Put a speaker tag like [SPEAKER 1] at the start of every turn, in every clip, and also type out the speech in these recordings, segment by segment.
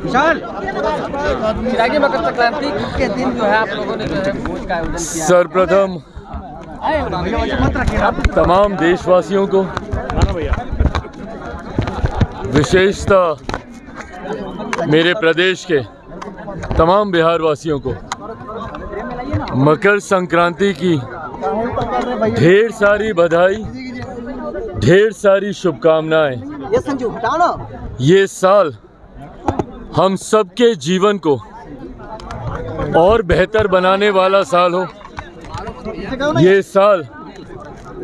[SPEAKER 1] चिरागी मकर संक्रांति के दिन जो है आप लोगों ने जो है भोज का आयोजन किया।
[SPEAKER 2] सर्वप्रथम तमाम देशवासियों को, विशेषतः मेरे प्रदेश के तमाम बिहार वासियों को मकर संक्रांति की ढेर सारी बधाई, ढेर सारी शुभकामनाएं। ये साल हम सबके जीवन को और बेहतर बनाने वाला साल हो। ये साल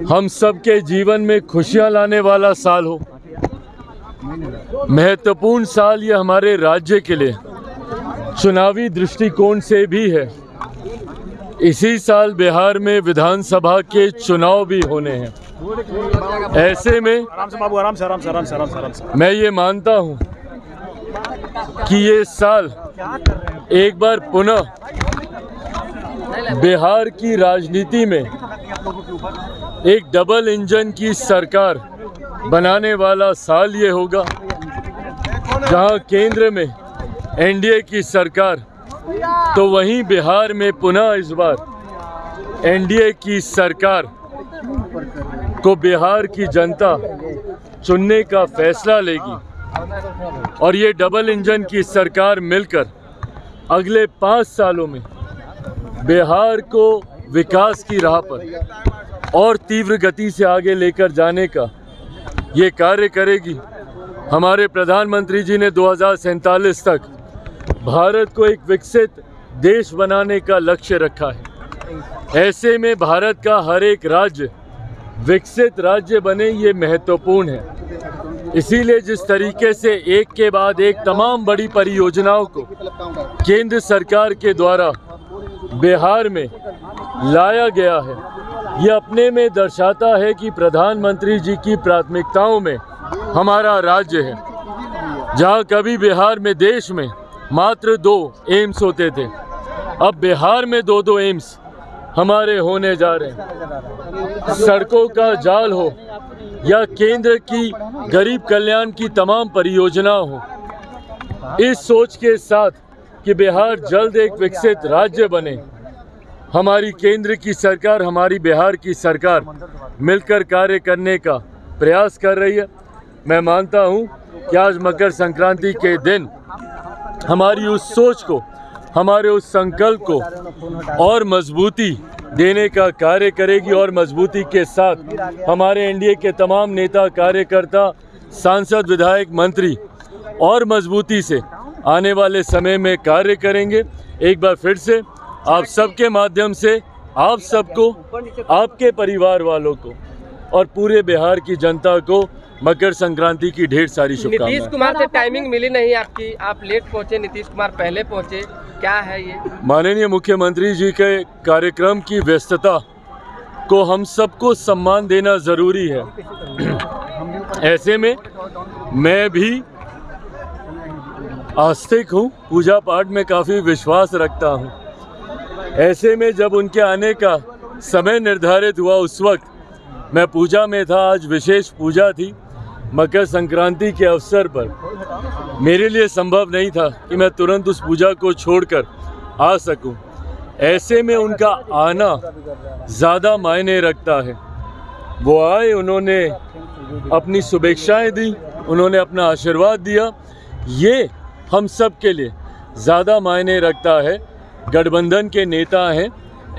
[SPEAKER 2] हम सबके जीवन में खुशियां लाने वाला साल हो। महत्वपूर्ण साल ये हमारे राज्य के लिए चुनावी दृष्टिकोण से भी है। इसी साल बिहार में विधानसभा के चुनाव भी होने हैं। ऐसे में मैं ये मानता हूँ कि ये साल एक बार पुनः बिहार की राजनीति में एक डबल इंजन की सरकार बनाने वाला साल ये होगा, जहां केंद्र में एनडीए की सरकार तो वहीं बिहार में पुनः इस बार एनडीए की सरकार को बिहार की जनता चुनने का फैसला लेगी और ये डबल इंजन की सरकार मिलकर अगले 5 सालों में बिहार को विकास की राह पर और तीव्र गति से आगे लेकर जाने का ये कार्य करेगी। हमारे प्रधानमंत्री जी ने 2047 तक भारत को एक विकसित देश बनाने का लक्ष्य रखा है। ऐसे में भारत का हर एक राज्य विकसित राज्य बने, ये महत्वपूर्ण है। इसीलिए जिस तरीके से एक के बाद एक तमाम बड़ी परियोजनाओं को केंद्र सरकार के द्वारा बिहार में लाया गया है, ये अपने में दर्शाता है कि प्रधानमंत्री जी की प्राथमिकताओं में हमारा राज्य है। जहां कभी बिहार में देश में मात्र 2 एम्स होते थे, अब बिहार में 2 एम्स हमारे होने जा रहे हैं। सड़कों का जाल हो या केंद्र की गरीब कल्याण की तमाम परियोजना हो, इस सोच के साथ कि बिहार जल्द एक विकसित राज्य बने, हमारी केंद्र की सरकार, हमारी बिहार की सरकार मिलकर कार्य करने का प्रयास कर रही है। मैं मानता हूं कि आज मकर संक्रांति के दिन हमारी उस सोच को, हमारे उस संकल्प को और मजबूती देने का कार्य करेगी और मजबूती के साथ हमारे एनडीए के तमाम नेता, कार्यकर्ता, सांसद, विधायक, मंत्री और मजबूती से आने वाले समय में कार्य करेंगे। एक बार फिर से आप सबके माध्यम से आप सबको, आपके परिवार वालों को और पूरे बिहार की जनता को मकर संक्रांति की ढेर सारी शुभकामनाएं।
[SPEAKER 1] नीतीश कुमार से टाइमिंग मिली नहीं आपकी, आप लेट पहुंचे, नीतीश कुमार पहले पहुंचे, क्या है ये?
[SPEAKER 2] माननीय मुख्यमंत्री जी के कार्यक्रम की व्यस्तता को हम सबको सम्मान देना जरूरी है। ऐसे में मैं भी आस्तिक हूँ, पूजा पाठ में काफ़ी विश्वास रखता हूँ। ऐसे में जब उनके आने का समय निर्धारित हुआ उस वक्त मैं पूजा में था। आज विशेष पूजा थी मकर संक्रांति के अवसर पर। मेरे लिए संभव नहीं था कि मैं तुरंत उस पूजा को छोड़कर आ सकूं। ऐसे में उनका आना ज़्यादा मायने रखता है। वो आए, उन्होंने अपनी शुभेच्छाएं दी, उन्होंने अपना आशीर्वाद दिया, ये हम सब के लिए ज़्यादा मायने रखता है। गठबंधन के नेता हैं,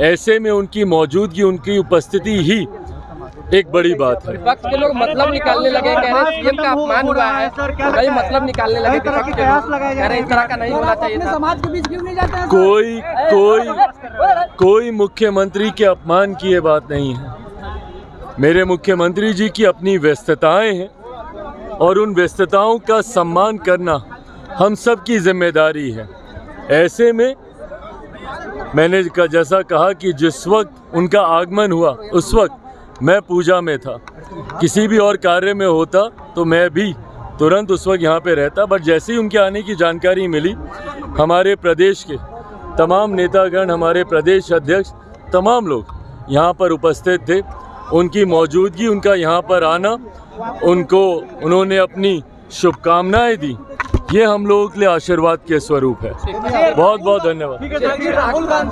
[SPEAKER 2] ऐसे में उनकी मौजूदगी, उनकी उपस्थिति ही एक बड़ी बात है।
[SPEAKER 1] विपक्ष के लोग मतलब निकालने लगे, कह रहे सीएम का अपमान हुआ है, कई मतलब निकालने लगे, विपक्ष के लोग कह रहे इस तरह का नहीं होना चाहिए था। समाज के बीच क्यों नहीं जाते हैं?
[SPEAKER 2] कोई मुख्यमंत्री के अपमान की ये बात नहीं है। मेरे मुख्यमंत्री जी की अपनी व्यस्तताएं हैं और उन व्यस्तताओं का सम्मान करना हम सब की जिम्मेदारी है। ऐसे में मैंने जैसा कहा कि जिस वक्त उनका आगमन हुआ उस वक्त मैं पूजा में था। किसी भी और कार्य में होता तो मैं भी तुरंत उस वक्त यहाँ पे रहता, बट जैसे ही उनके आने की जानकारी मिली, हमारे प्रदेश के तमाम नेतागण, हमारे प्रदेश अध्यक्ष, तमाम लोग यहाँ पर उपस्थित थे। उनकी मौजूदगी, उनका यहाँ पर आना, उन्होंने अपनी शुभकामनाएं दी, ये हम लोगों के लिए आशीर्वाद के स्वरूप है। बहुत बहुत धन्यवाद।
[SPEAKER 3] राहुल गांधी